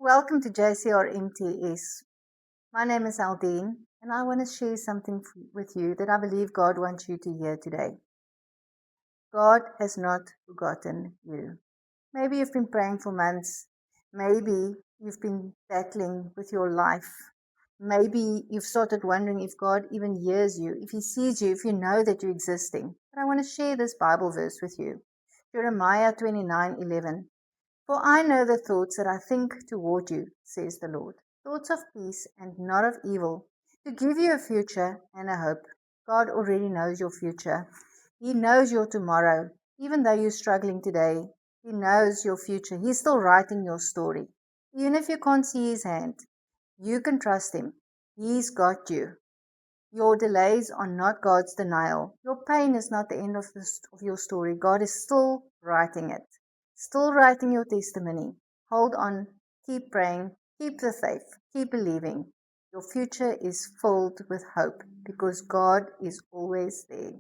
Welcome to JCR MTS. My name is Aldine, and I want to share something with you that I believe God wants you to hear today. God has not forgotten you. Maybe you've been praying for months. Maybe you've been battling with your life. Maybe you've started wondering if God even hears you, if He sees you, if you know that you're existing. But I want to share this Bible verse with you. Jeremiah 29:11. For I know the thoughts that I think toward you, says the Lord, thoughts of peace and not of evil, to give you a future and a hope. God already knows your future. He knows your tomorrow. Even though you're struggling today, He knows your future. He's still writing your story. Even if you can't see His hand, you can trust Him. He's got you. Your delays are not God's denial. Your pain is not the end of your story. God is still writing it, still writing your testimony. Hold on, keep praying, keep the faith, keep believing. Your future is filled with hope because God is always there.